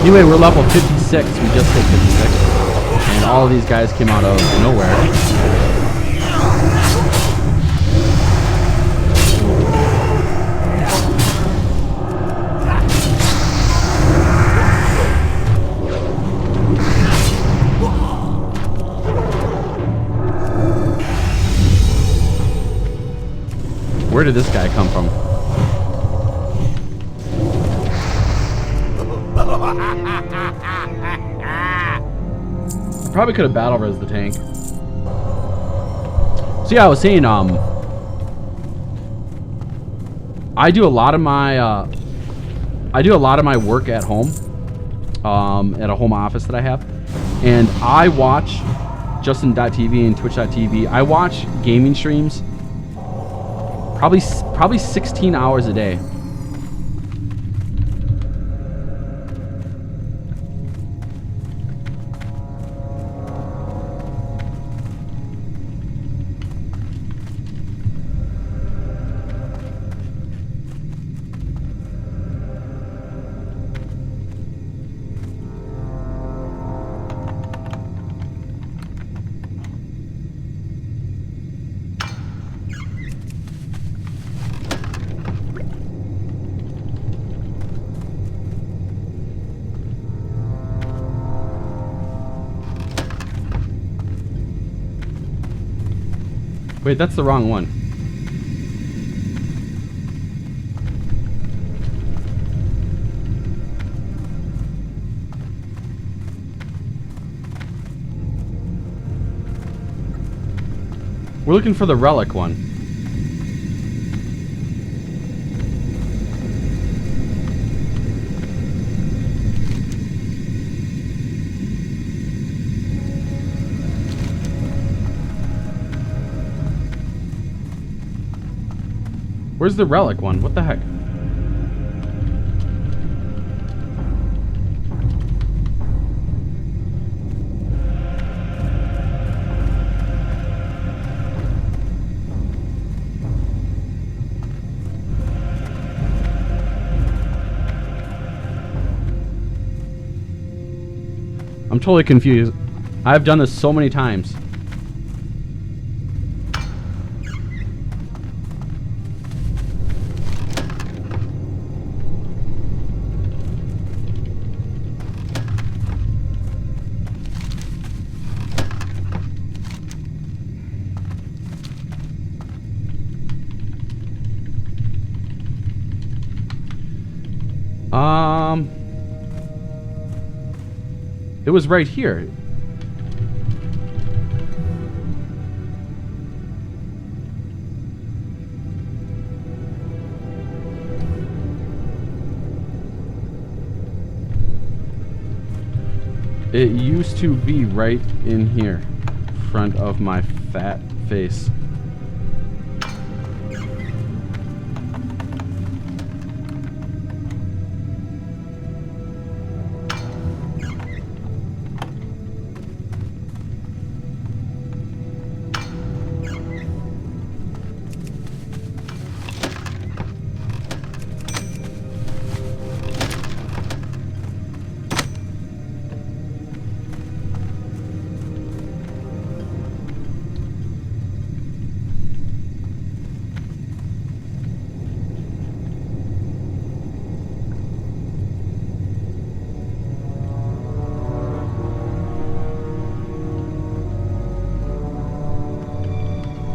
Anyway, we're level 56. We just hit 56. And all of these guys came out of nowhere. Where did this guy come from? Probably could have battle res the tank. So yeah, I was saying, I do a lot of my work at home, at a home office that I have, and I watch Justin.tv and Twitch.tv. I watch gaming streams probably 16 hours a day. Wait, that's the wrong one. We're looking for the relic one. Where's the relic one? What the heck? I'm totally confused. I've done this so many times. It was right here. It used to be right in here, front of my fat face.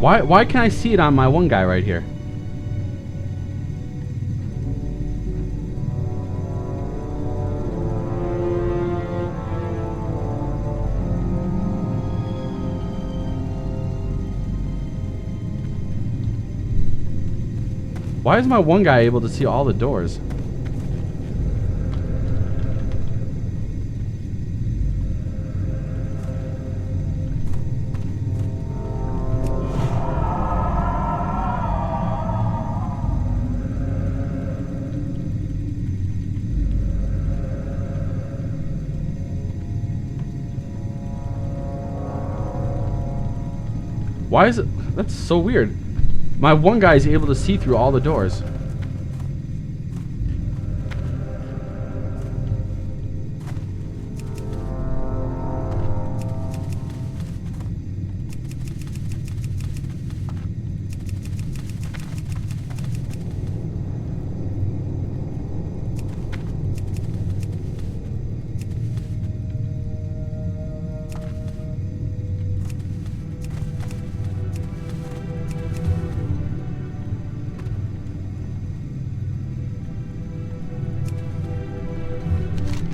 Why can't I see it on my one guy right here? Why is my one guy able to see all the doors? Why is it? That's so weird. My one guy is able to see through all the doors.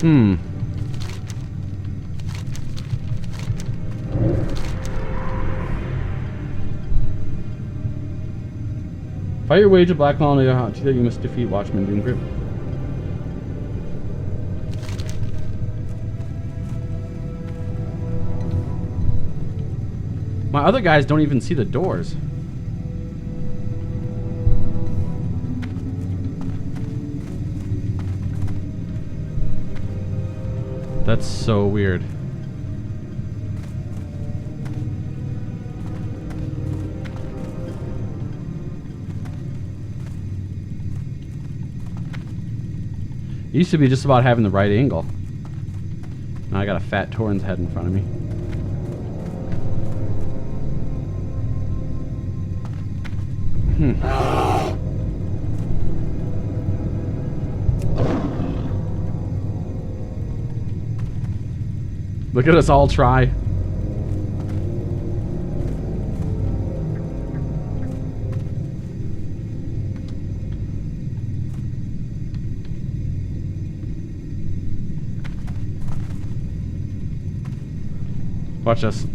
Hmm. Fight your way to Black Mall and you must defeat Watchman Doom Group. My other guys don't even see the doors. That's so weird. It used to be just about having the right angle. Now I got a fat Tauren's head in front of me. Look at us all try. Watch this.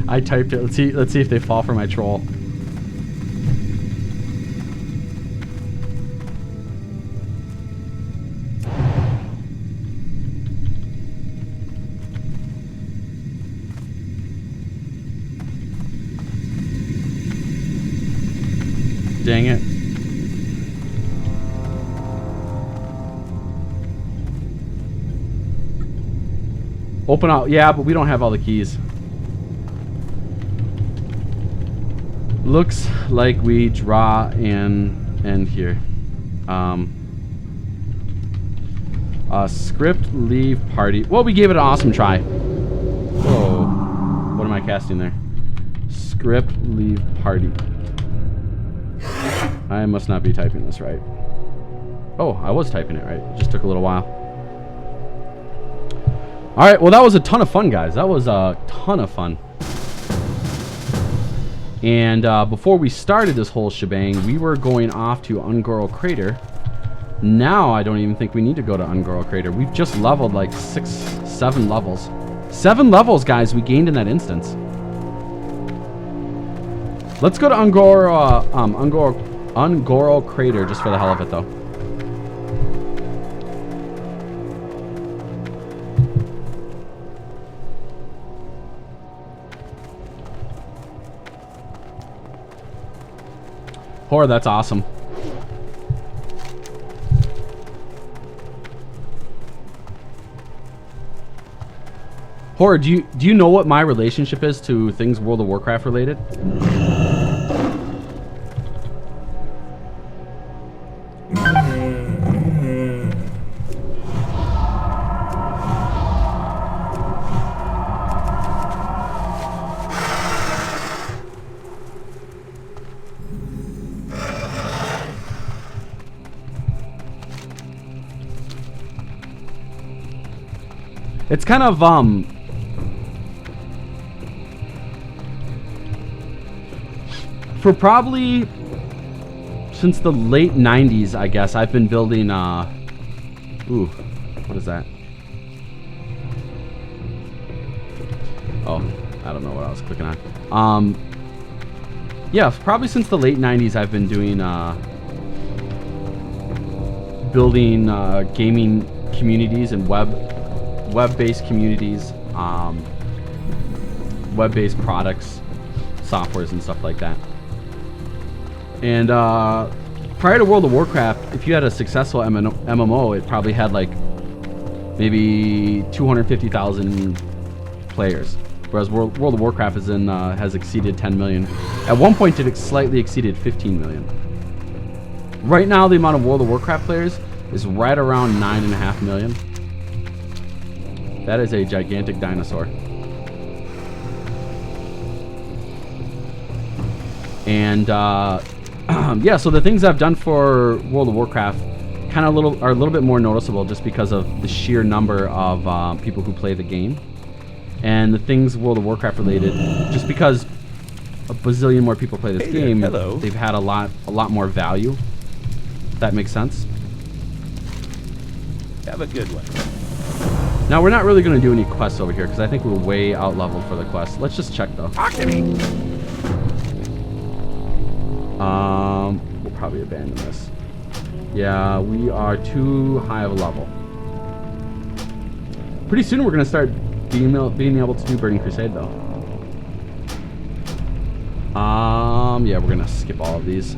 I typed it. Let's see if they fall for my troll. Dang it. Open out. Yeah, but we don't have all the keys. Looks like we draw and end here. Script, leave, party. Well, we gave it an awesome try. Whoa. What am I casting there? Script, leave, party. I must not be typing this right. Oh, I was typing it right. It just took a little while. Alright, well that was a ton of fun, guys. That was a ton of fun. And before we started this whole shebang, we were going off to Ungoro Crater. Now I don't even think we need to go to Ungoro Crater. We've just leveled like 7 levels. 7 levels, guys, we gained in that instance. Let's go to Ungoro Crater just for the hell of it, though. Horror, that's awesome. Horror, do you know what my relationship is to things World of Warcraft related? It's kind of for probably since the late 90s, I guess, I've been building ooh, what is that? Oh, I don't know what I was clicking on. Yeah, probably since the late 90s I've been doing building gaming communities and web-based communities, web-based products, softwares, and stuff like that. And prior to World of Warcraft, if you had a successful MMO, it probably had like maybe 250,000 players, whereas World of Warcraft is has exceeded 10 million. At one point, it slightly exceeded 15 million. Right now, the amount of World of Warcraft players is right around 9.5 million. That is a gigantic dinosaur. And Yeah, so the things I've done for World of Warcraft kind of are a little bit more noticeable just because of the sheer number of people who play the game. And the things World of Warcraft related, just because a bazillion more people play this game, they've had a lot more value. If that makes sense. Have a good one. Now, we're not really going to do any quests over here because I think we're way out leveled for the quest. Let's just check though. Talk to me. We'll probably abandon this. Yeah, we are too high of a level. Pretty soon we're going to start being able to do Burning Crusade though. Yeah, we're going to skip all of these.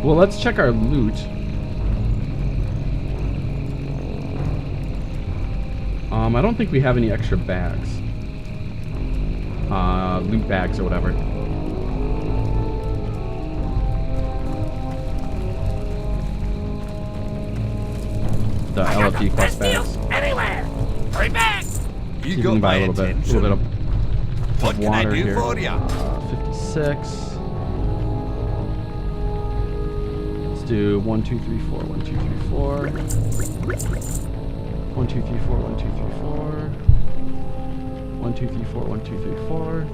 Well, let's check our loot. I don't think we have any extra bags. Loot bags or whatever. The LFG quest bags. Anywhere. Hurry back. You can buy a little bit of What can I water do here. for you? 56. Let's do 1, 2, 3, 4. 1, 2, 3, 4. 1, 2, 3, 4. 1, 2, 3, 4. 1, 2, 3, 4. 1, 2, 3, 4.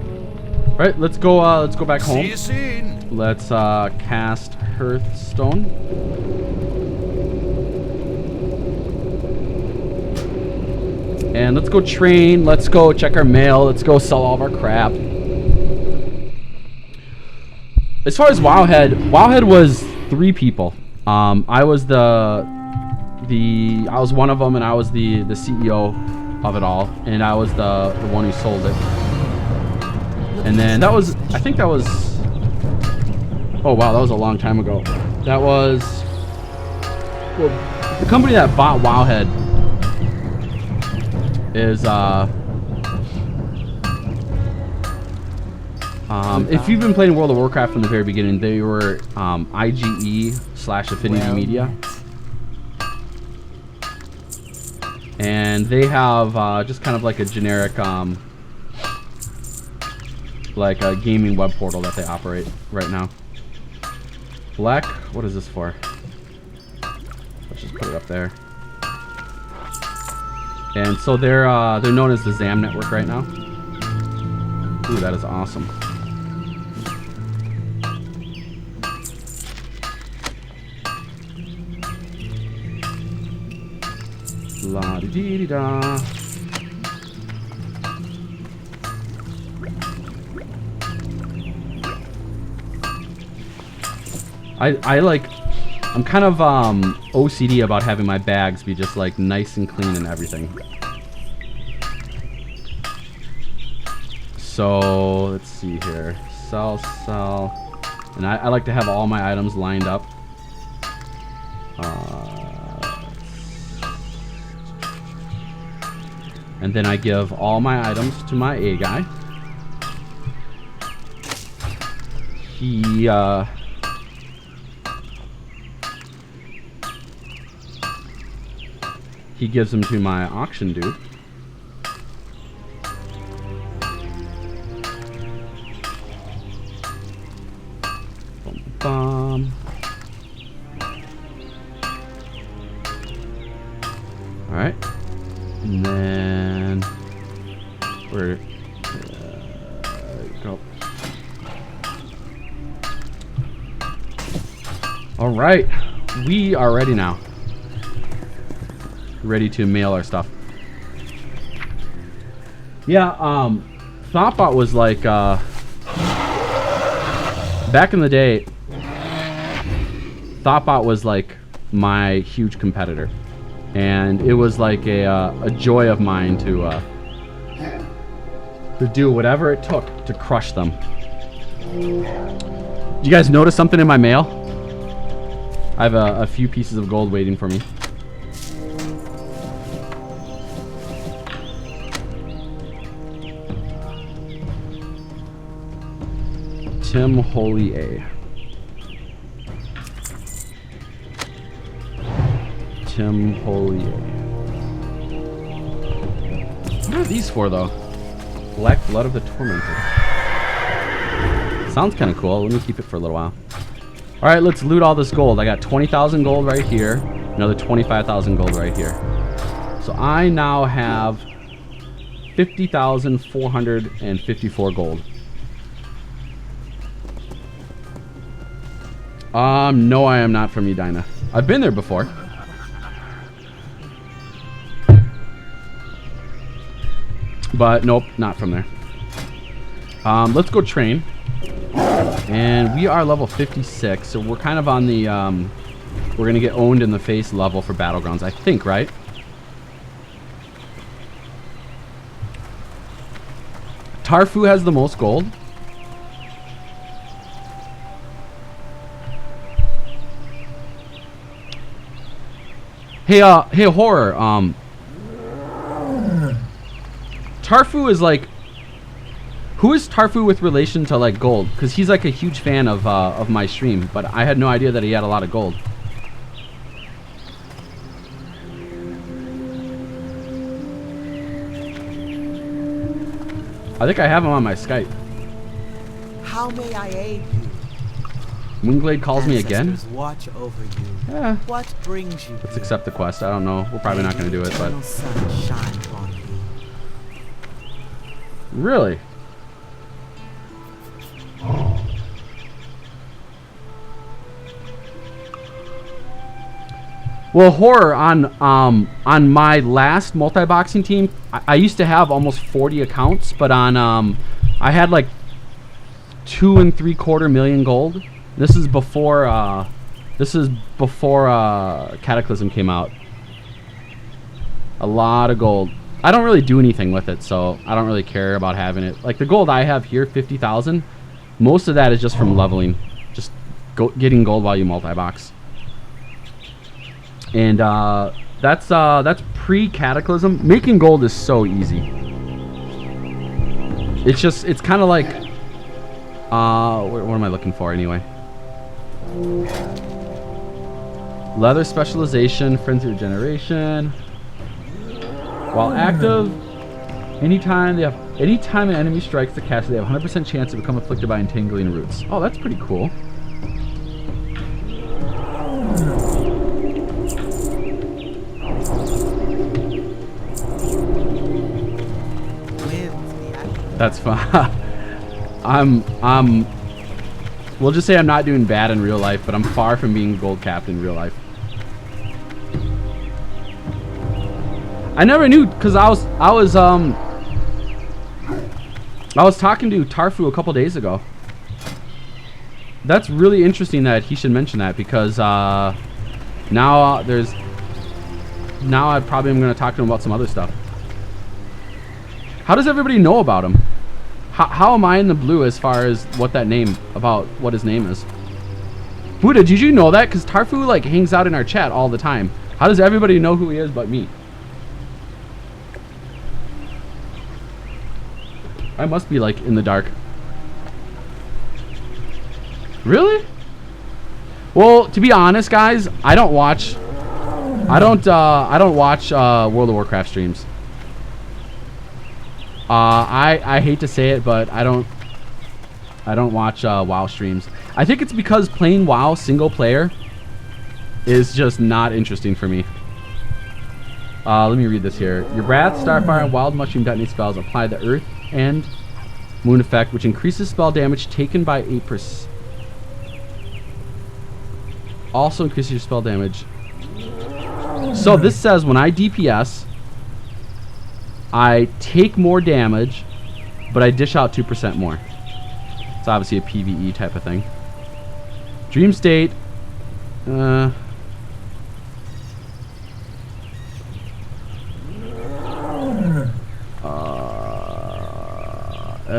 All right, let's go back home. See you soon. Let's cast Hearthstone. And let's go train. Let's go check our mail. Let's go sell all of our crap. As far as Wowhead was 3 people. I was I was one of them, and I was the CEO of it all, and I was the one who sold it. And then that was, I think that was, oh wow, that was a long time ago. That was, well, the company that bought Wowhead is if you've been playing World of Warcraft from the very beginning, they were IGE/Affinity Media, and they have just kind of like a generic like a gaming web portal that they operate right now. Black, what is this for? Let's just put it up there. And so they're known as the ZAM network right now. Ooh, that is awesome. La di di da. I'm kind of OCD about having my bags be just like nice and clean and everything. So let's see here. Sell. And I like to have all my items lined up. And then I give all my items to my A guy. He gives them to my auction dude. Boom, all right, and then we're go. All right, we are ready now. Ready to mail our stuff. Yeah, Thoughtbot was like back in the day. Thoughtbot was like my huge competitor, and it was like a joy of mine to do whatever it took to crush them. Did you guys notice something in my mail? I have a few pieces of gold waiting for me. Tim Holy A. Tim Holy A. What are these for, though? Black Blood of the Tormented. Sounds kind of cool. Let me keep it for a little while. All right, let's loot all this gold. I got 20,000 gold right here. Another 25,000 gold right here. So I now have 50,454 gold. No, I am not from Edina. I've been there before. But nope, not from there. Let's go train. And we are level 56, so we're kind of on the, we're going to get owned in the face level for Battlegrounds, I think, right? Tarfu has the most gold. Hey, hey, Horror, Tarfu is like, who is Tarfu with relation to like gold? Because he's like a huge fan of my stream, but I had no idea that he had a lot of gold. I think I have him on my Skype. How may I aid you? Moonglade calls me again? Ancestors watch over you. Yeah. What brings you Let's here? accept the quest. I don't know. We're probably not going to do it, but... Eternal sun shines on you. Really? Well, Horror, on my last multi-boxing team, I used to have almost 40 accounts, but on I had like 2 3/4 million gold. This is before Cataclysm came out. A lot of gold. I don't really do anything with it, so I don't really care about having it. Like the gold I have here, 50,000. Most of that is just from leveling, just getting gold while you multi-box. And that's pre-Cataclysm. Making gold is so easy. It's kind of like, what am I looking for anyway? Leather specialization, frenzy regeneration. While active, anytime an enemy strikes the caster, they have 100% chance to become afflicted by entangling roots. Oh, that's pretty cool. That's fine. We'll just say I'm not doing bad in real life, but I'm far from being gold capped in real life. I never knew, because I was talking to Tarfu a couple days ago. That's really interesting that he should mention that, because now I probably am going to talk to him about some other stuff. How does everybody know about him? How am I in the blue as far as what his name is? Buddha, did you know that? Because Tarfu like hangs out in our chat all the time. How does everybody know who he is but me? I must be like in the dark. Really? Well, to be honest, guys, I don't watch World of Warcraft streams. I hate to say it, but I don't watch WoW streams. I think it's because playing WoW single player is just not interesting for me. Let me read this here. Your Wrath, Starfire, and Wild Mushroom detonate spells apply the Earth and Moon effect, which increases spell damage taken by 8%. Also increases your spell damage. So this says when I DPS, I take more damage, but I dish out 2% more. It's obviously a PvE type of thing. Dream State.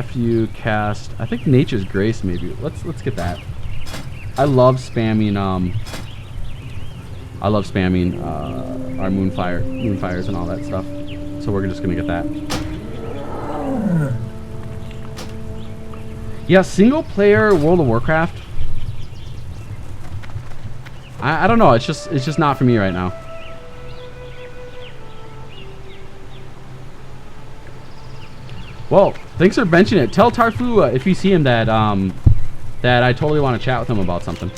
FU cast. I think Nature's Grace maybe. Let's get that. I love spamming our Moonfires and all that stuff. So we're just gonna get that. Yeah, single player World of Warcraft. I don't know. It's just not for me right now. Well, thanks for mentioning it. Tell Tarfu if you see him that that I totally want to chat with him about something.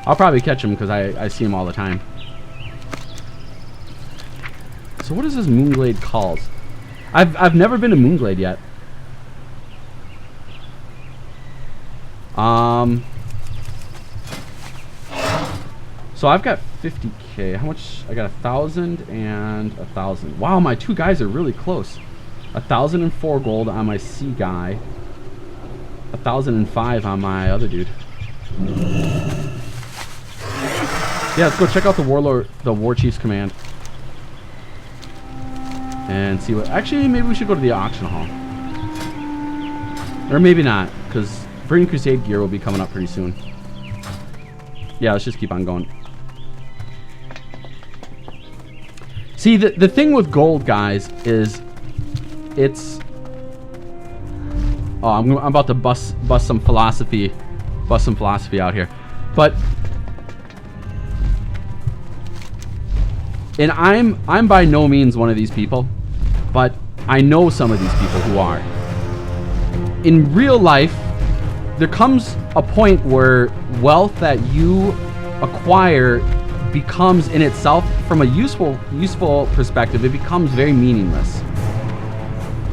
I'll probably catch him because I see him all the time. So what is this Moonglade called? I've never been to Moonglade yet. So I've got 50k. How much? I got 1,000 and 1,000. Wow, my two guys are really close. 1,004 gold on my C guy. 1,005 on my other dude. Yeah, let's go check out the Warlord, the War Chief's command. And see what... Actually, maybe we should go to the auction hall. Or maybe not, because Burning Crusade gear will be coming up pretty soon. Yeah, let's just keep on going. See, the thing with gold, guys, is it's... Oh, I'm about to bust some philosophy out here. But... And I'm by no means one of these people, but I know some of these people who are. In real life, there comes a point where wealth that you acquire becomes in itself, from a useful perspective, it becomes very meaningless.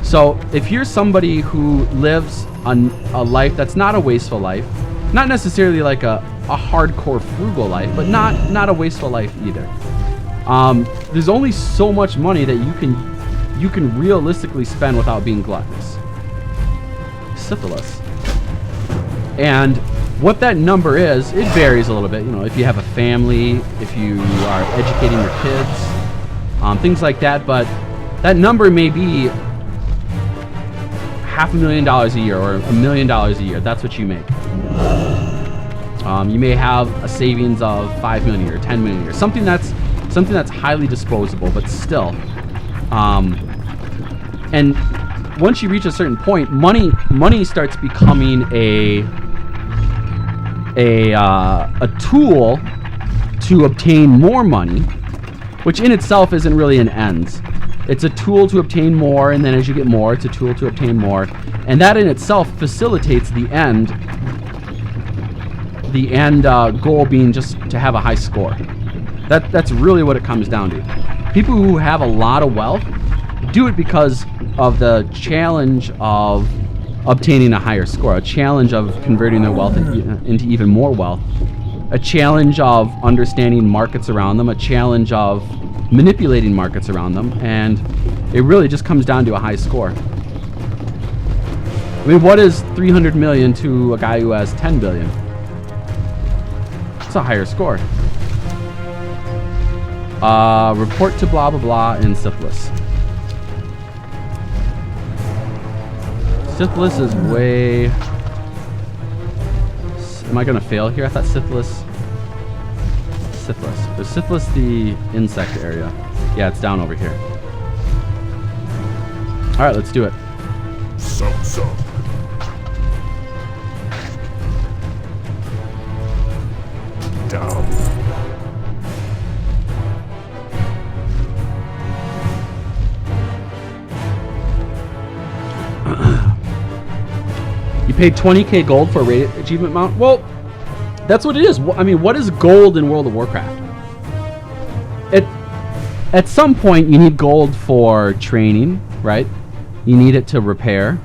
So if you're somebody who lives a life that's not a wasteful life, not necessarily like a hardcore frugal life, but not a wasteful life either. There's only so much money that you can realistically spend without being gluttonous. Syphilis. And what that number is, it varies a little bit. You know, if you have a family, if you are educating your kids, things like that. But that number may be $500,000 a year or $1 million a year. That's what you make. You may have a savings of $5 million or $10 million or something that's highly disposable, but still. And once you reach a certain point, money starts becoming a tool to obtain more money, which in itself isn't really an end. It's a tool to obtain more, and then as you get more, it's a tool to obtain more, and that in itself facilitates the end goal being just to have a high score. That's really what it comes down to. People who have a lot of wealth do it because of the challenge of obtaining a higher score, a challenge of converting their wealth into even more wealth, a challenge of understanding markets around them, a challenge of manipulating markets around them, and it really just comes down to a high score. I mean, what is 300 million to a guy who has 10 billion? It's a higher score. Report to blah blah blah in syphilis. Syphilis is way... Am I gonna fail here? I thought syphilis... Syphilis. Is syphilis the insect area? Yeah, it's down over here. Alright, let's do it. So. Down. You paid 20k gold for a rated achievement mount? Well, that's what it is. I mean, what is gold in World of Warcraft? At some point, you need gold for training, right? You need it to repair.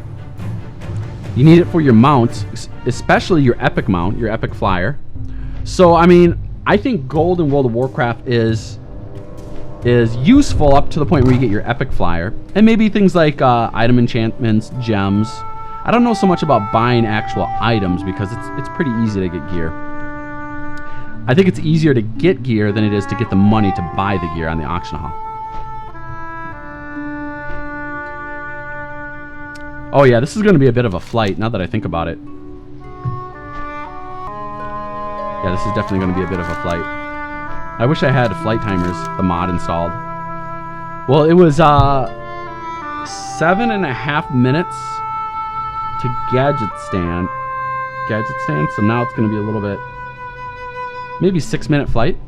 You need it for your mount, especially your epic mount, your epic flyer. So, I mean, I think gold in World of Warcraft is useful up to the point where you get your epic flyer. And maybe things like item enchantments, gems. I don't know so much about buying actual items because it's pretty easy to get gear. I think it's easier to get gear than it is to get the money to buy the gear on the auction hall. Oh yeah, this is going to be a bit of a flight now that I think about it. Yeah, this is definitely going to be a bit of a flight. I wish I had Flight Timers, the mod, installed. Well, it was 7.5 minutes to gadget stand, so now it's going to be a little bit, maybe 6-minute flight,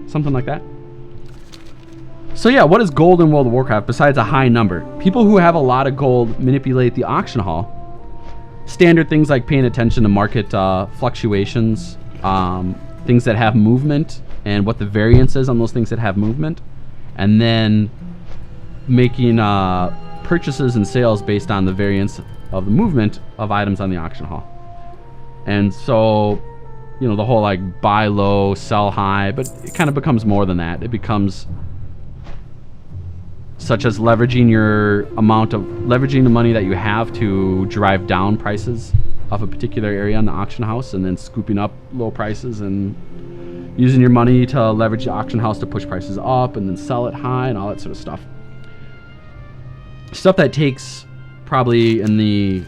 something like that. So yeah, what is gold in World of Warcraft besides a high number? People who have a lot of gold manipulate the auction hall. Standard things like paying attention to market fluctuations, things that have movement, and what the variance is on those things that have movement, and then making purchases and sales based on the variance of the movement of items on the auction hall. And so, you know, the whole like buy low, sell high, but it kind of becomes more than that. It becomes such as leveraging the money that you have to drive down prices of a particular area in the auction house, and then scooping up low prices and using your money to leverage the auction house to push prices up and then sell it high and all that sort of stuff. Stuff that takes probably in the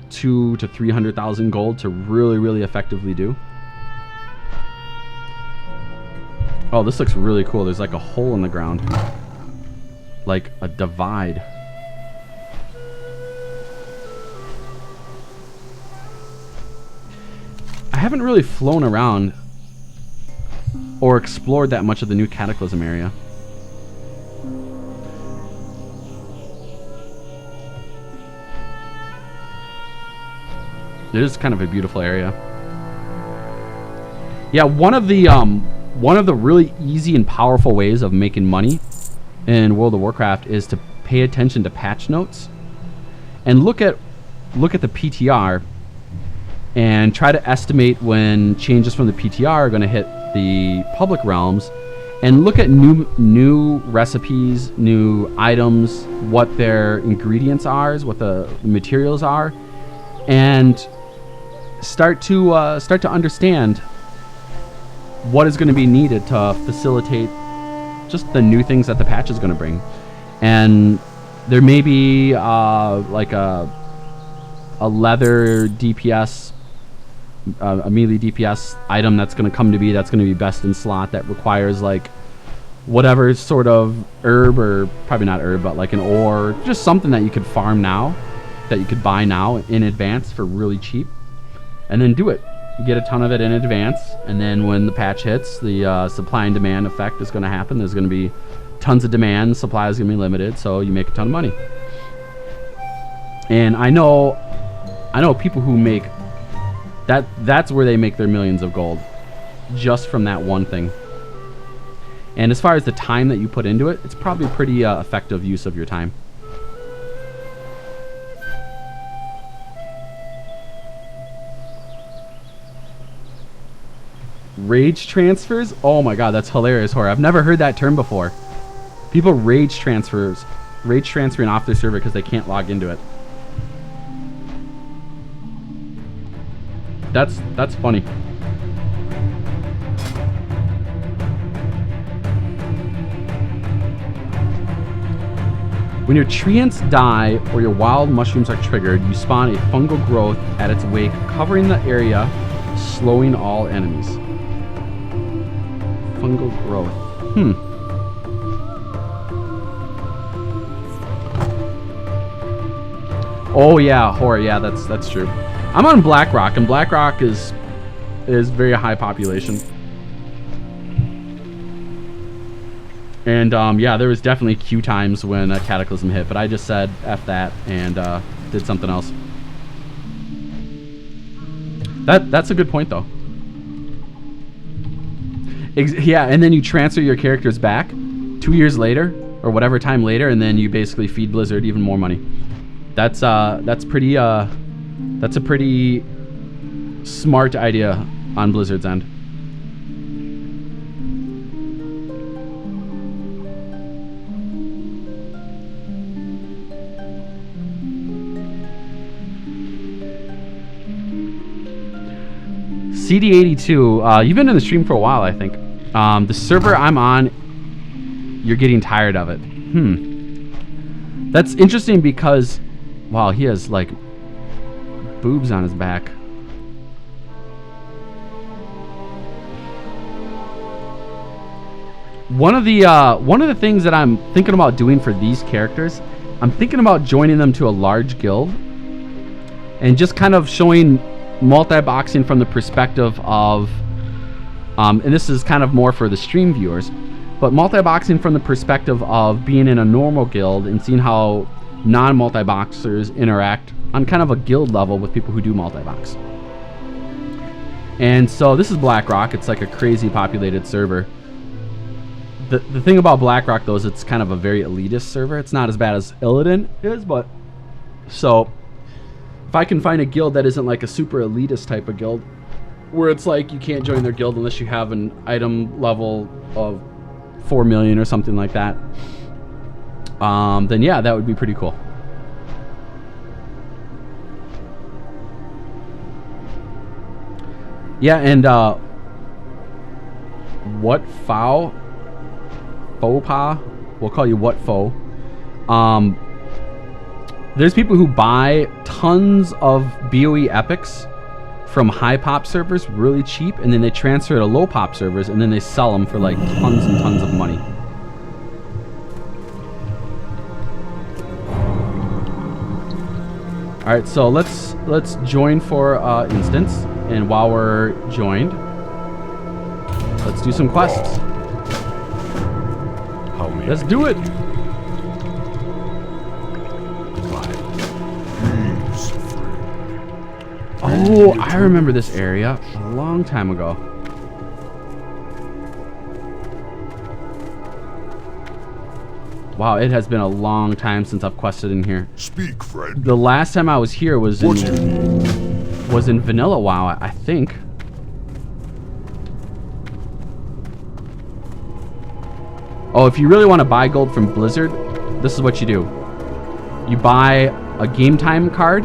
200,000 to 300,000 gold to really, really effectively do. Oh, this looks really cool. There's like a hole in the ground. Like a divide. I haven't really flown around or explored that much of the new Cataclysm area. It is kind of a beautiful area. Yeah, one of the really easy and powerful ways of making money in World of Warcraft is to pay attention to patch notes and look at the PTR and try to estimate when changes from the PTR are going to hit the public realms, and look at new recipes, new items, what their ingredients are, what the materials are, and start to understand what is going to be needed to facilitate just the new things that the patch is going to bring. And there may be like a leather DPS, a melee DPS item that's going to come to be, that's going to be best in slot, that requires like whatever sort of herb, or probably not herb, but like an ore, just something that you could farm now, that you could buy now in advance for really cheap, and then do it. You get a ton of it in advance, and then when the patch hits, the supply and demand effect is going to happen. There's going to be tons of demand, supply is going to be limited, so you make a ton of money. And I know people who make that's where they make their millions of gold, just from that one thing. And as far as the time that you put into it, it's probably a pretty effective use of your time. Rage transfers? Oh my god, that's hilarious, horror. I've never heard that term before. People rage transferring off their server because they can't log into it. That's funny. When your treants die or your wild mushrooms are triggered, you spawn a fungal growth at its wake, covering the area, slowing all enemies. Fungal growth. Oh yeah, horror. Yeah, that's true. I'm on Blackrock, and Blackrock is very high population. And yeah, there was definitely queue times when a Cataclysm hit, but I just said F that and did something else. That's a good point though. Yeah, and then you transfer your characters back 2 years later or whatever time later, and then you basically feed Blizzard even more money. That's a pretty smart idea on Blizzard's end. CD82, you've been in the stream for a while, I think. The server I'm on, you're getting tired of it. That's interesting because, wow, he has like boobs on his back. One of the things that I'm thinking about doing for these characters, I'm thinking about joining them to a large guild and just kind of showing multi-boxing from the perspective of and this is kind of more for the stream viewers, but multi-boxing from the perspective of being in a normal guild and seeing how non-multi-boxers interact on kind of a guild level with people who do multi-box. And so this is BlackRock. It's like a crazy populated server. The thing about BlackRock, though, is it's kind of a very elitist server. It's not as bad as Illidan is, but... So, if I can find a guild that isn't like a super elitist type of guild, where it's like you can't join their guild unless you have an item level of 4 million or something like that, then yeah, that would be pretty cool. Yeah, and what Faux Pa, we'll call you What Faux. There's people who buy tons of BOE epics from high pop servers really cheap, and then they transfer to low pop servers, and then they sell them for like tons and tons of money. All right, so let's join for instance, and while we're joined, let's do some quests. Let's do it. Oh, I remember this area a long time ago. Wow, it has been a long time since I've quested in here. Speak, friend. The last time I was here was in Vanilla WoW, I think. Oh, if you really want to buy gold from Blizzard, this is what you do. You buy a game time card,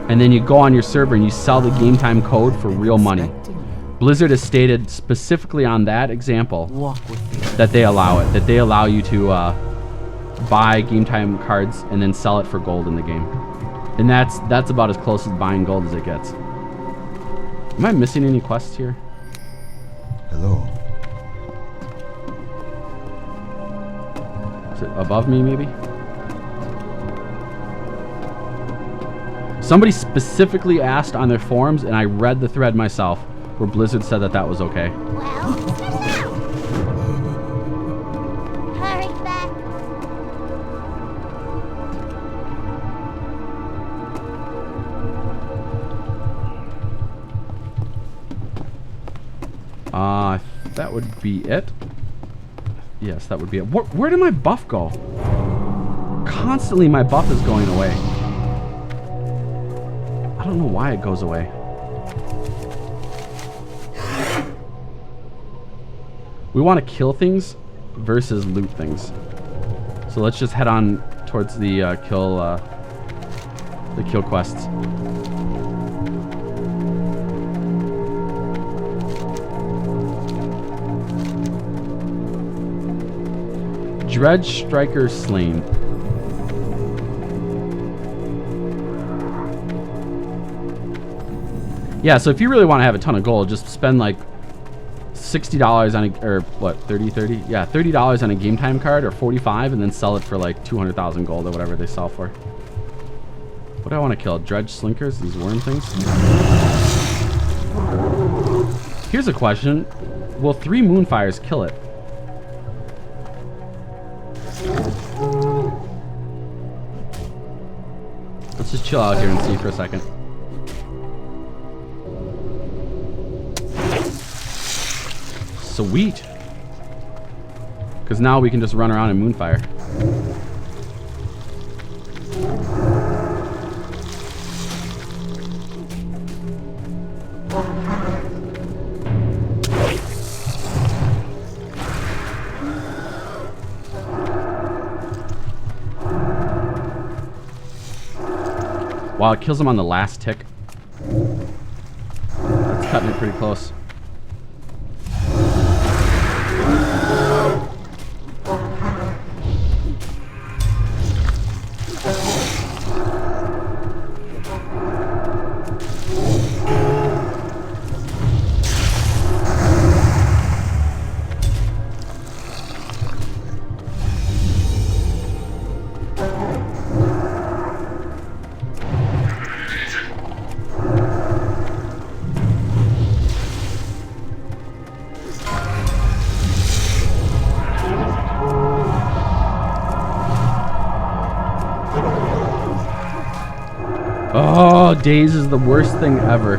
and then you go on your server and you sell the game time code for real money. Blizzard has stated specifically on that example that they allow it, that they allow you to buy game time cards and then sell it for gold in the game. And that's about as close as buying gold as it gets. Am I missing any quests here? Hello. Is it above me, maybe? Somebody specifically asked on their forums, and I read the thread myself, where Blizzard said that that was okay. Well, hurry back. That would be it. Yes, that would be it. Where did my buff go? Constantly my buff is going away. I don't know why it goes away. We want to kill things versus loot things. So let's just head on towards the kill quests. Dredge Striker slain. Yeah, so if you really want to have a ton of gold, just spend like $60 on a, or what, 30? Yeah, $30 on a game time card, or 45, and then sell it for like 200,000 gold or whatever they sell for. What do I want to kill? Dredge Slinkers, these worm things? Here's a question. Will 3 Moonfires kill it? Let's just chill out here and see for a second. Sweet. Because now we can just run around and Moonfire. Wow, it kills him on the last tick. That's cutting it pretty close. Oh, Daze is the worst thing ever.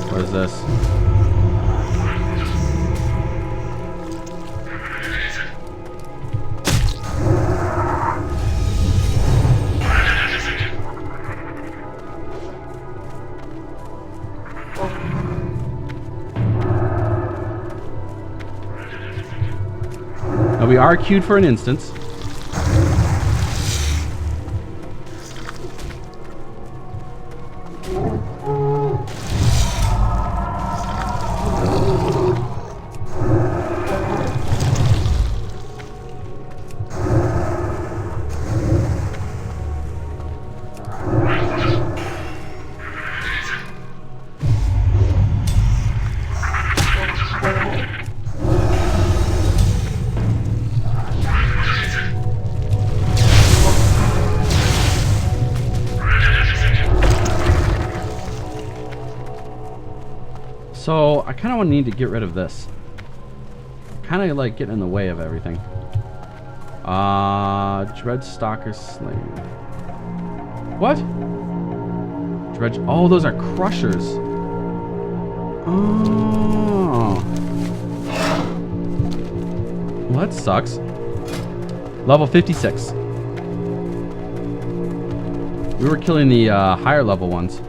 What is this? Now we are queued for an instance. So I kind of need to get rid of this. Kind of like getting in the way of everything. Dread Stalker Slain. What? Dredge. Oh, those are crushers. Oh. Well, that sucks. Level 56. We were killing the higher level ones.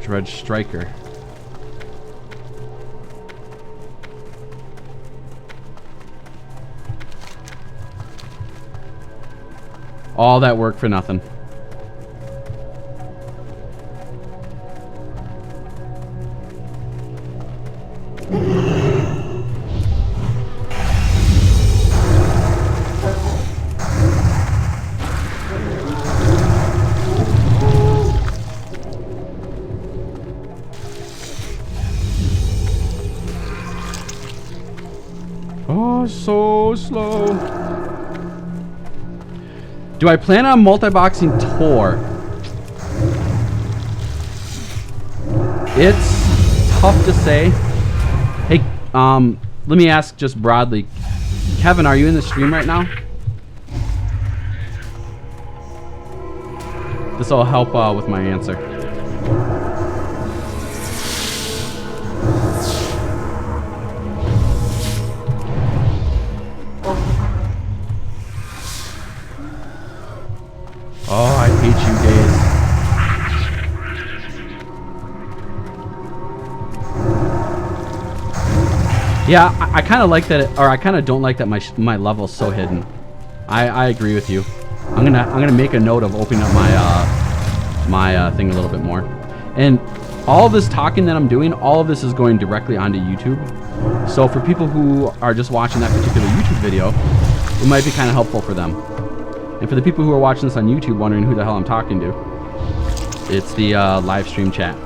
Dredge Striker. All that work for nothing. Oh, so slow. Do I plan on multi-boxing tour? It's tough to say. Hey, let me ask just broadly. Kevin, are you in the stream right now? This will help with my answer. Oh, I hate you, Days. Yeah, I kind of like that, or I kind of don't like that my level's so hidden. I agree with you. I'm gonna make a note of opening up my thing a little bit more. And all this talking that I'm doing, all of this is going directly onto YouTube. So for people who are just watching that particular YouTube video, it might be kind of helpful for them. And for the people who are watching this on YouTube wondering who the hell I'm talking to, it's the live stream chat.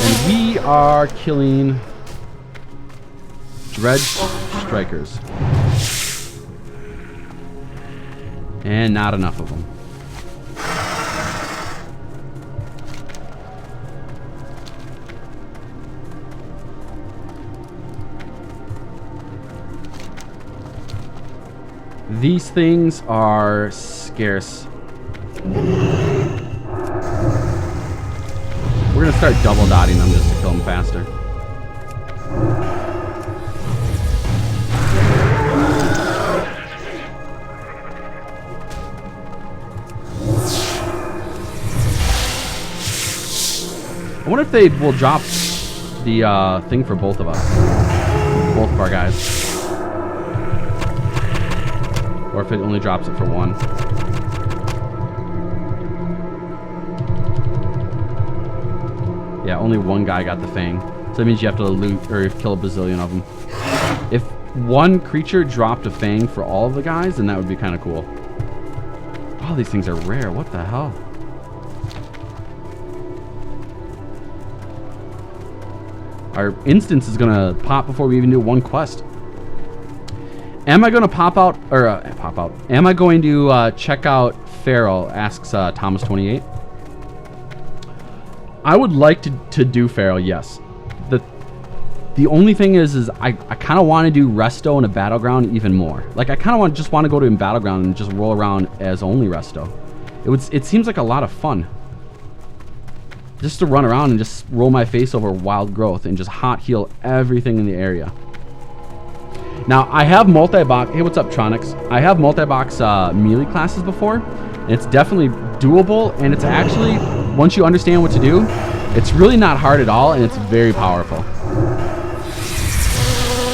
And we are killing Dredge Strikers. And not enough of them. These things are scarce. We're gonna start double dotting them just to kill them faster. I wonder if they will drop the thing for both of us. Both of our guys. Or if it only drops it for one. Yeah, only one guy got the fang. So that means you have to loot or kill a bazillion of them. one creature dropped a fang for all of the guys, then that would be kind of cool. All these things are rare. What the hell? Our instance is going to pop before we even do one quest. Am I going to pop out, or pop out? Am I going to check out Feral? Asks Thomas28. I would like to do Feral, yes. The only thing is I kind of want to do Resto in a Battleground even more. Like, I kind of just want to go to a Battleground and just roll around as only Resto. It seems like a lot of fun. Just to run around and just roll my face over wild growth and just hot heal everything in the area. Now, I have multi-box... Hey, what's up, Tronics? I have multi-box melee classes before, and it's definitely doable, and it's actually, once you understand what to do, it's really not hard at all, and it's very powerful.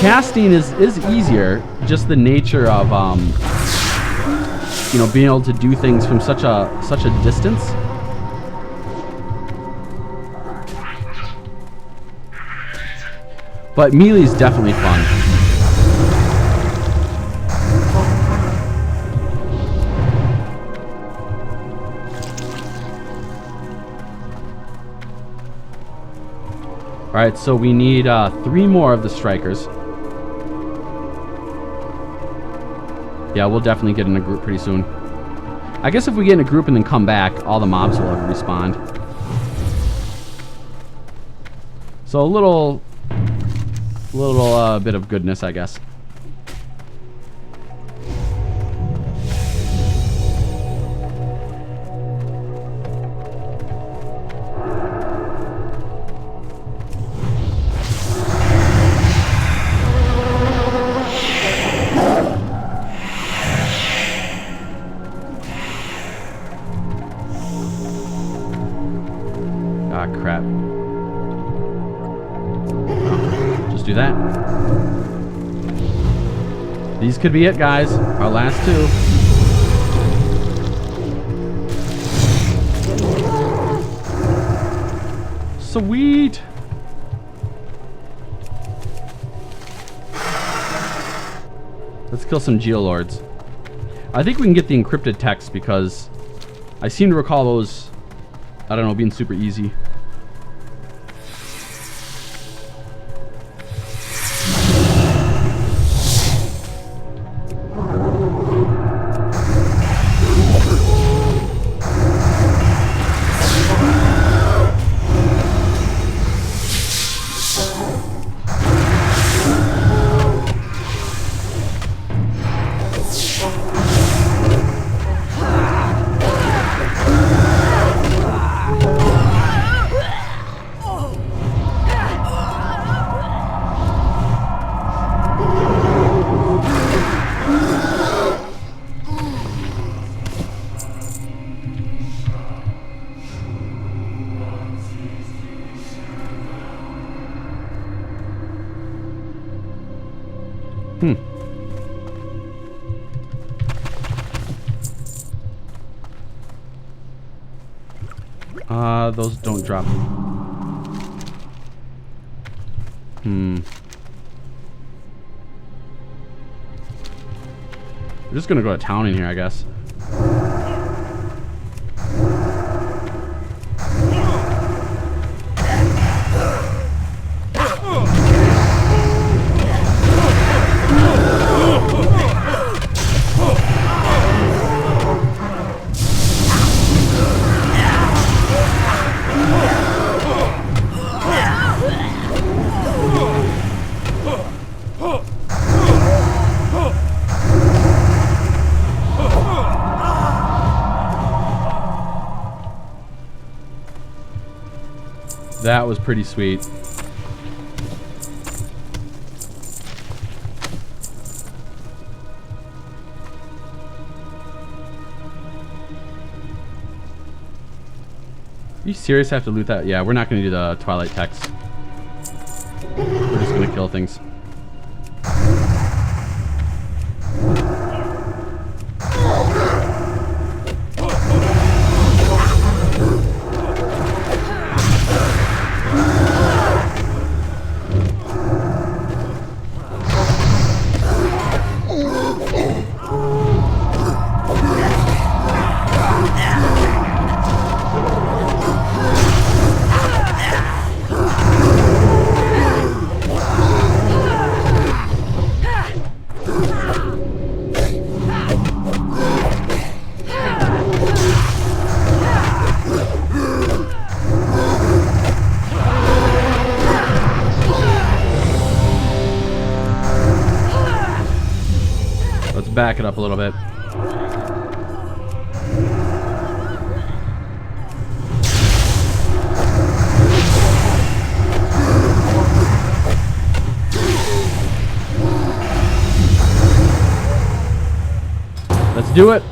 Casting is easier, just the nature of, you know, being able to do things from such a distance. But melee is definitely fun. Alright, so we need 3 more of the strikers. Yeah, we'll definitely get in a group pretty soon. I guess if we get in a group and then come back, all the mobs will respawn. So a little bit of goodness, I guess. Ah, crap. Do that. These could be it, guys. Our last 2. Sweet. Let's kill some Geolords. I think we can get the encrypted text because I seem to recall those, I don't know, being super easy. Those don't drop. We're just gonna go to town in here, I guess. That was pretty sweet. Are you serious? I have to loot that? Yeah, we're not going to do the Twilight text. We're just going to kill things. back it up a little bit. Let's do it.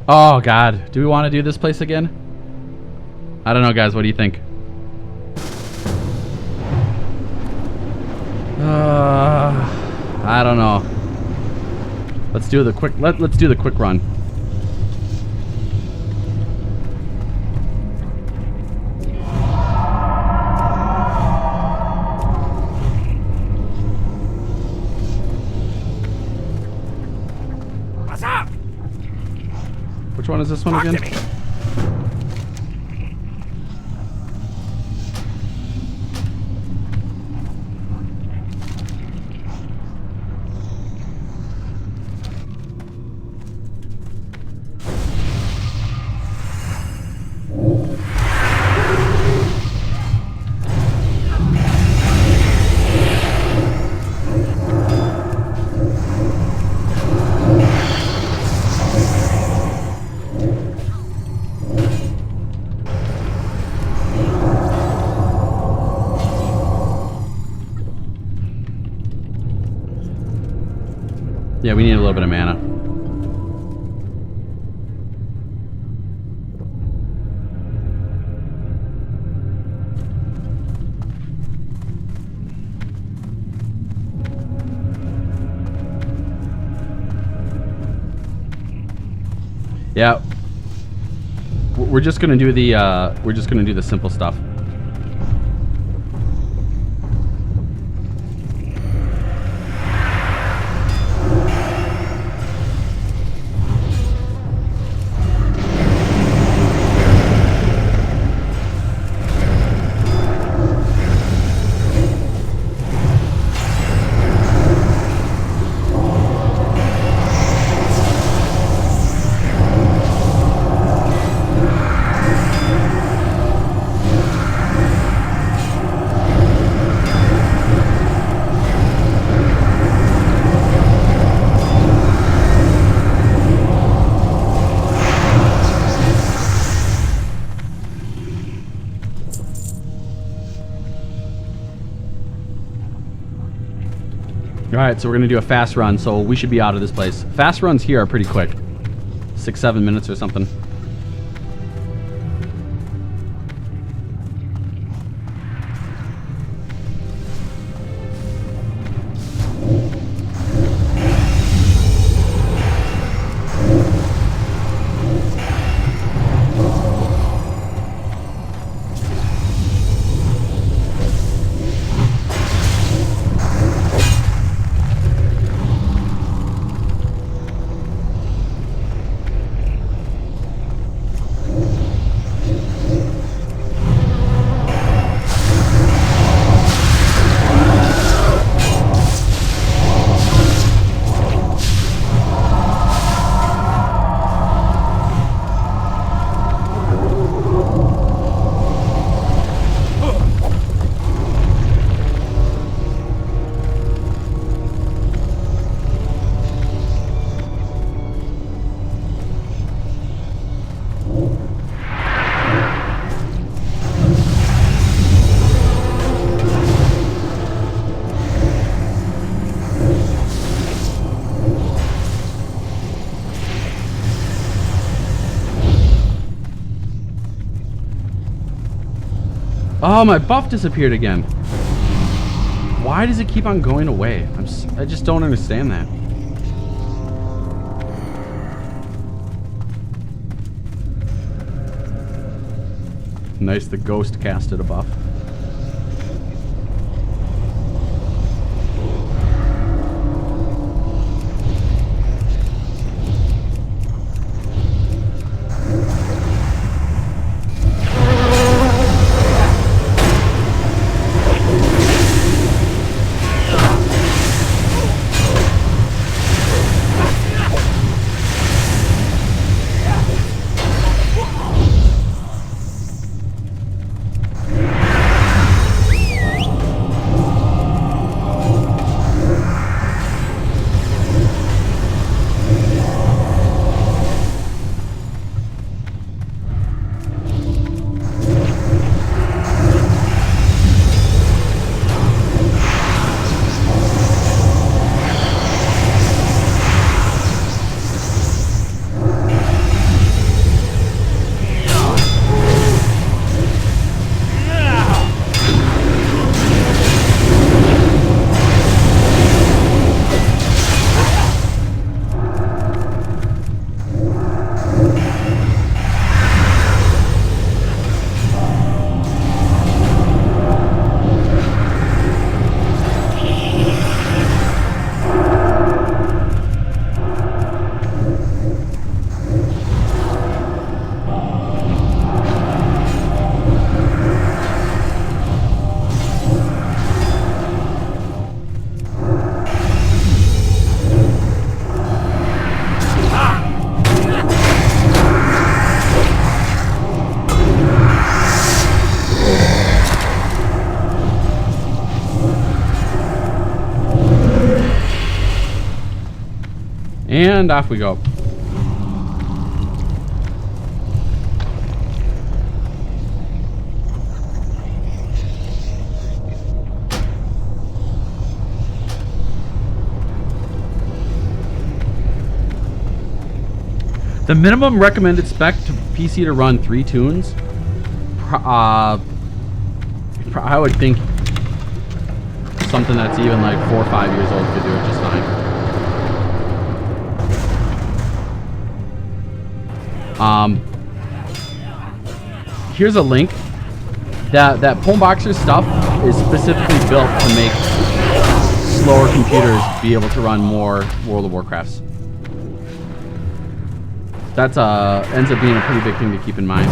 Oh, God. Do we want to do this place again? I don't know, guys. What do you think? I don't know. Let's do the quick. Let's do the quick run. What's up? Which one is this one Talk again? to me. Yeah, we need a little bit of mana. Yeah. We're just gonna do the simple stuff. Alright, so we're going to do a fast run, so we should be out of this place. Fast runs here are pretty quick. 6-7 minutes or something. Oh, my buff disappeared again. Why does it keep on going away? I just don't understand that. Nice, the ghost casted a buff. And off we go. The minimum recommended spec to PC to run 3 tunes, I would think something that's even like 4 or 5 years old could do it just fine. Here's a link. That Multiboxing stuff is specifically built to make slower computers be able to run more World of Warcrafts. That's ends up being a pretty big thing to keep in mind.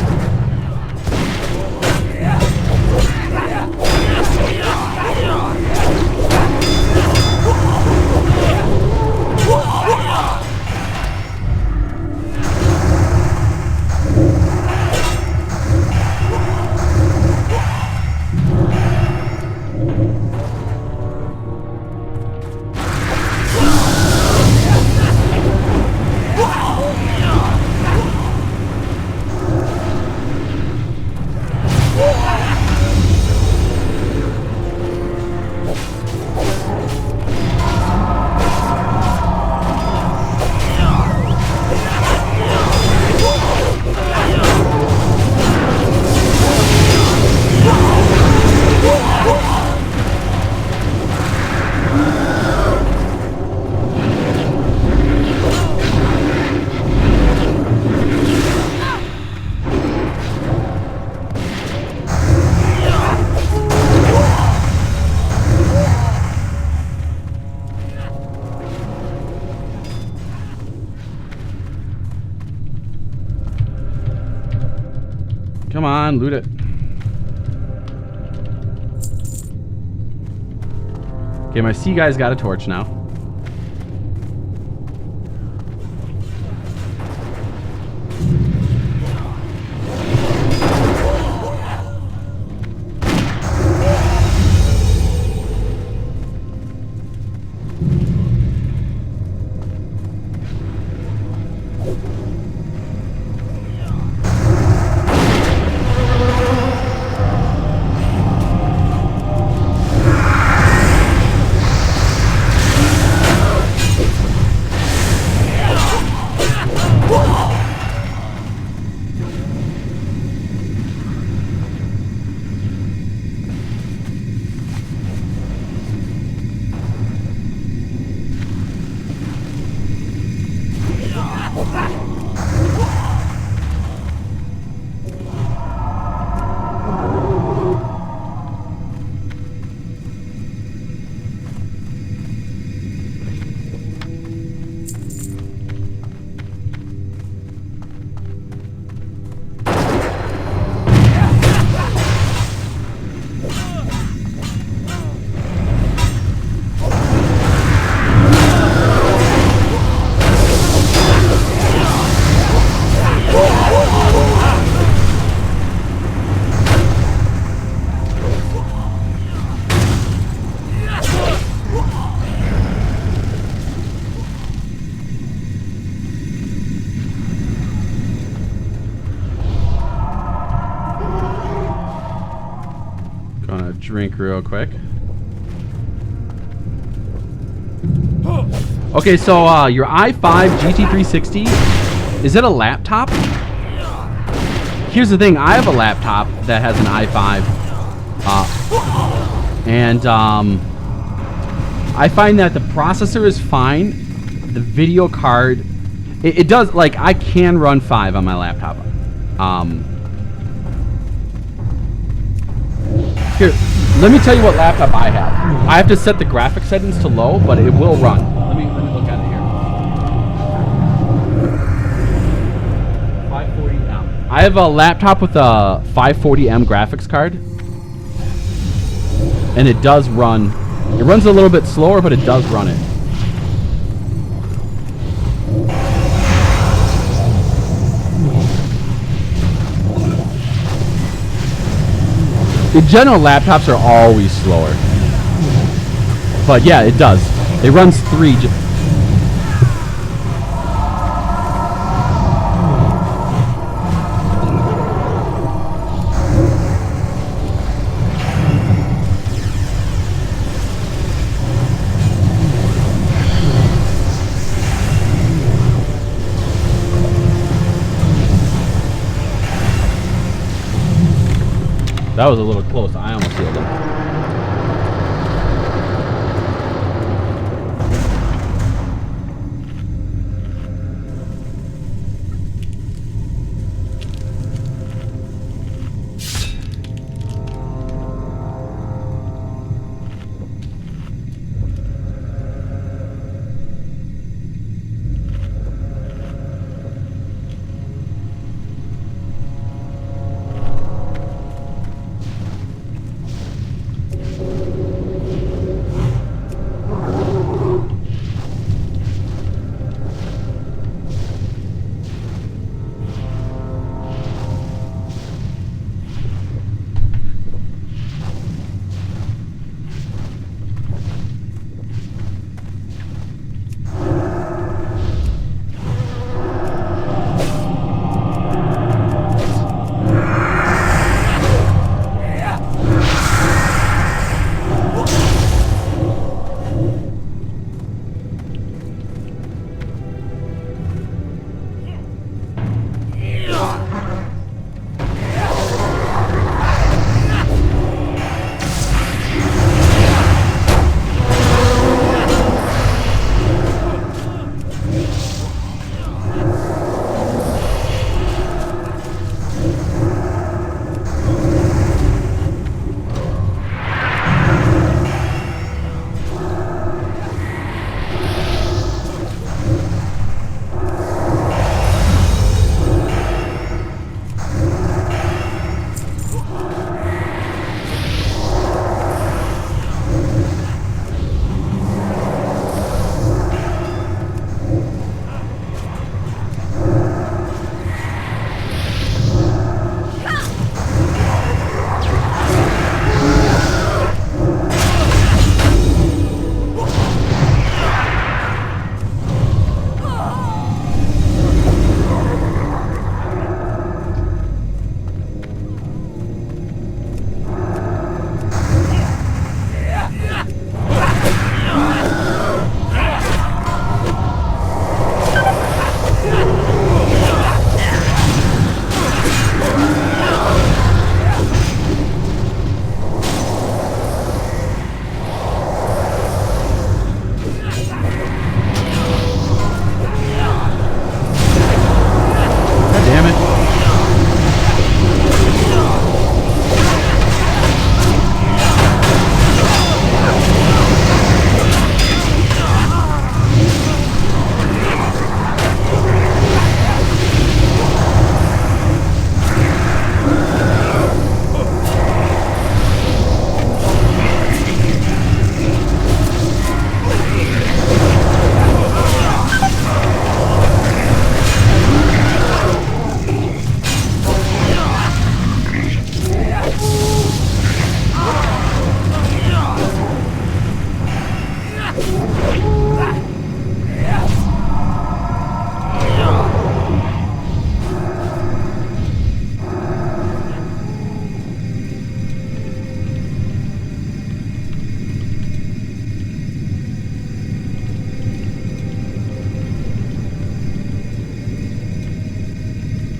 Come on, loot it. Okay, my sea guy's got a torch now. Drink real quick. Okay, so your i5 GT360, is it a laptop? Here's the thing, I have a laptop that has an i5, and I find that the processor is fine. The video card, it does, like, I can run 5 on my laptop. Here, let me tell you what laptop I have. I have to set the graphic settings to low, but it will run. Let me look at it here. 540M. I have a laptop with a 540M graphics card, and it does run. It runs a little bit slower, but it does run it. In general, laptops are always slower. But yeah, it does. It runs 3. That was a little close. I almost healed him.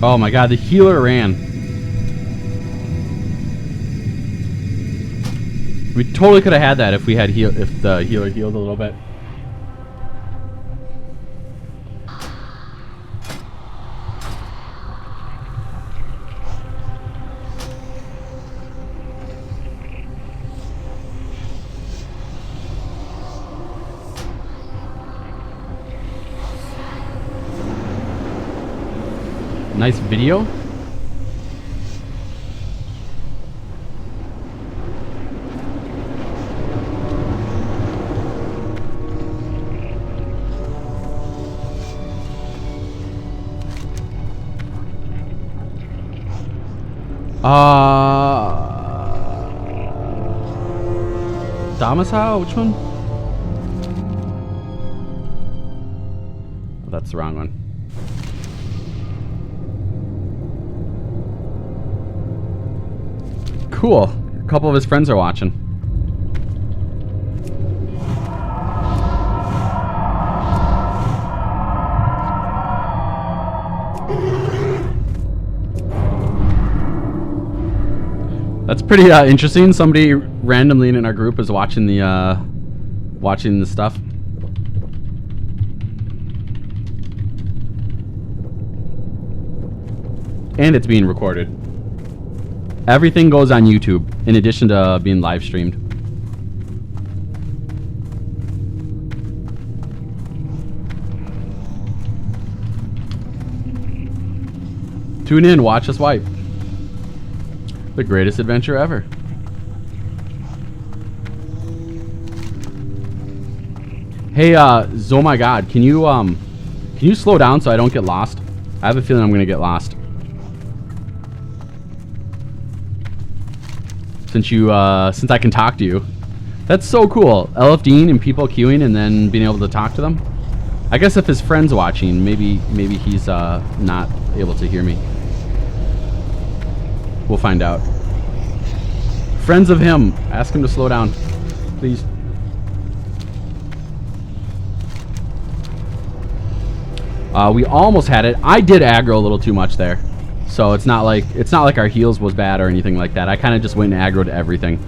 Oh my god, the healer ran. We totally could have had that if we had if the healer healed a little bit. Nice video. Domicile? Which one? Oh, that's the wrong one. Cool. A couple of his friends are watching. That's pretty interesting. Somebody randomly in our group is watching the stuff. And it's being recorded. Everything goes on YouTube in addition to being live streamed. Tune in, watch us wipe. The greatest adventure ever. Hey, oh my God, can you slow down so I don't get lost? I have a feeling I'm gonna get lost. Since I can talk to you. That's so cool. LF Dean and people queuing and then being able to talk to them. I guess if his friend's watching, maybe he's not able to hear me. We'll find out. Friends of him, ask him to slow down, please. We almost had it. I did aggro a little too much there. So it's not like our heals was bad or anything like that. I kind of just went and aggroed everything.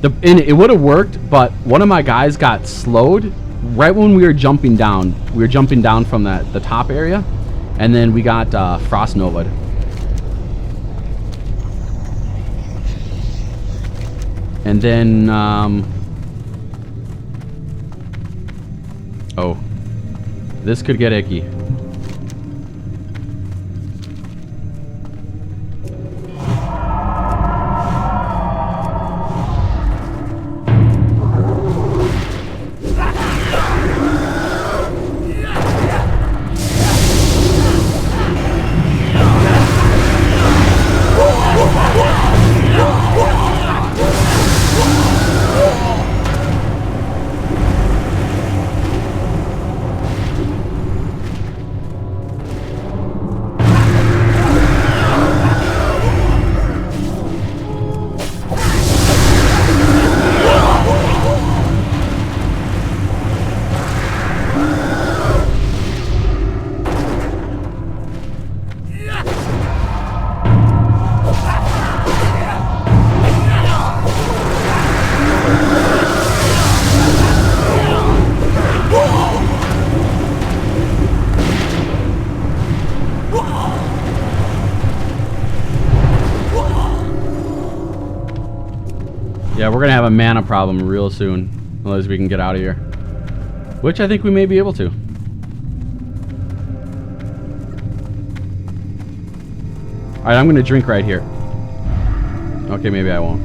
And it would have worked, but one of my guys got slowed right when we were jumping down. We were jumping down from the top area, and then we got Frost Nova'd. And then, oh, this could get icky. Yeah, we're gonna have a mana problem real soon, unless we can get out of here. Which I think we may be able to. Alright, I'm gonna drink right here. Okay, maybe I won't.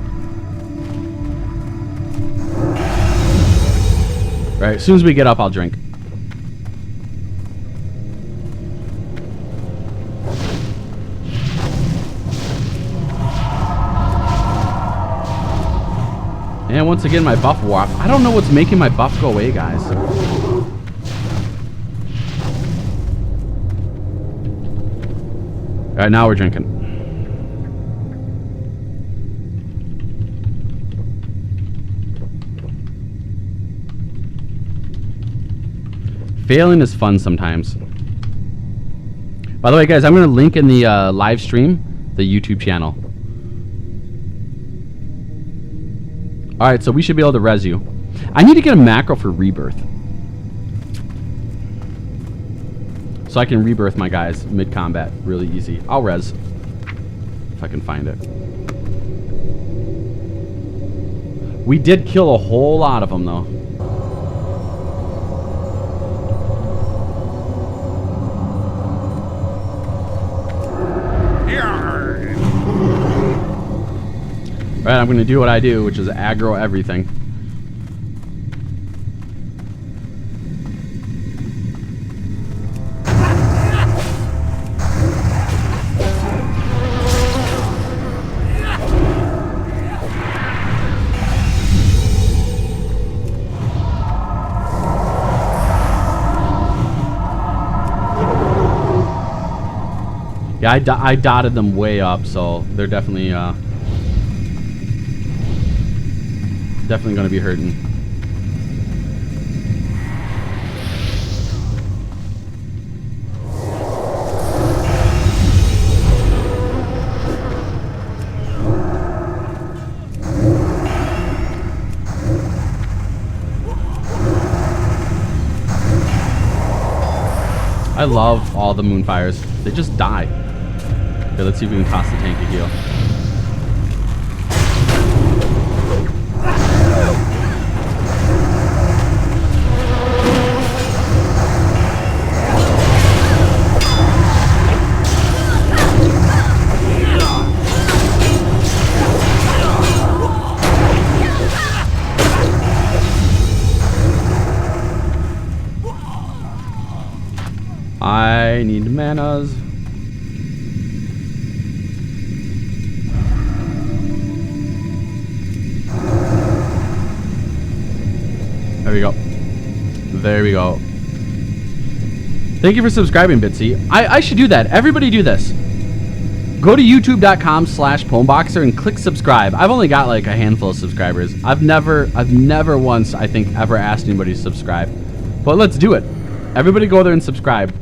Right, as soon as we get up, I'll drink. And once again, my buff wore off. I don't know what's making my buff go away, guys. Alright, now we're drinking. Failing is fun sometimes. By the way, guys, I'm going to link in the live stream the YouTube channel. Alright, so we should be able to res you. I need to get a macro for rebirth. So I can rebirth my guys mid-combat really easy. I'll res. If I can find it. We did kill a whole lot of them, though. Right, I'm going to do what I do, which is aggro everything. Yeah, I dotted them way up, so they're definitely definitely going to be hurting. I love all the Moonfires. They just die. Okay, let's see if we can toss the tank a heal. I need manas. There we go. There we go. Thank you for subscribing, Bitsy. I should do that. Everybody do this. Go to youtube.com/PoemBoxer and click subscribe. I've only got like a handful of subscribers. I've never once, I think, ever asked anybody to subscribe. But let's do it. Everybody go there and subscribe.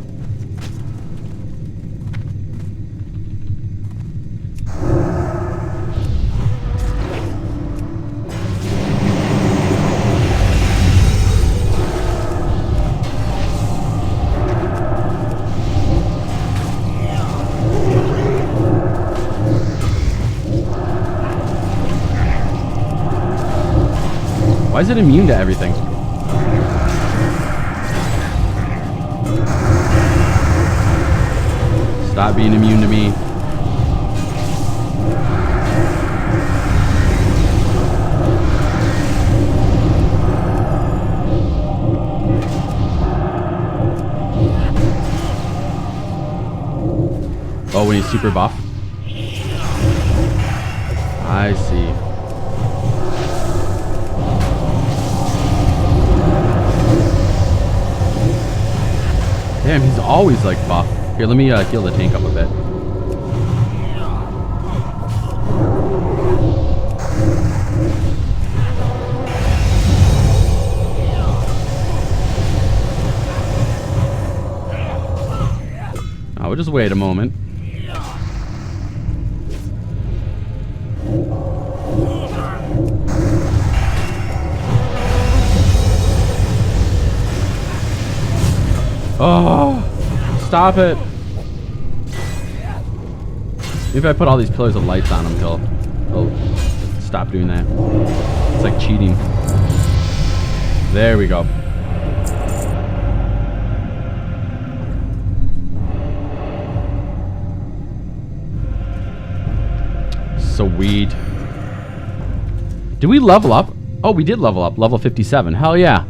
Why is it immune to everything? Stop being immune to me. Oh, when he's super buff? I see. Damn, he's always like buff. Here, let me heal the tank up a bit. We'll just wait a moment. Oh, stop it. Maybe if I put all these pillars of lights on him, he'll stop doing that. It's like cheating. There we go. Sweet. Did we level up? Oh, we did level up. Level 57. Hell yeah.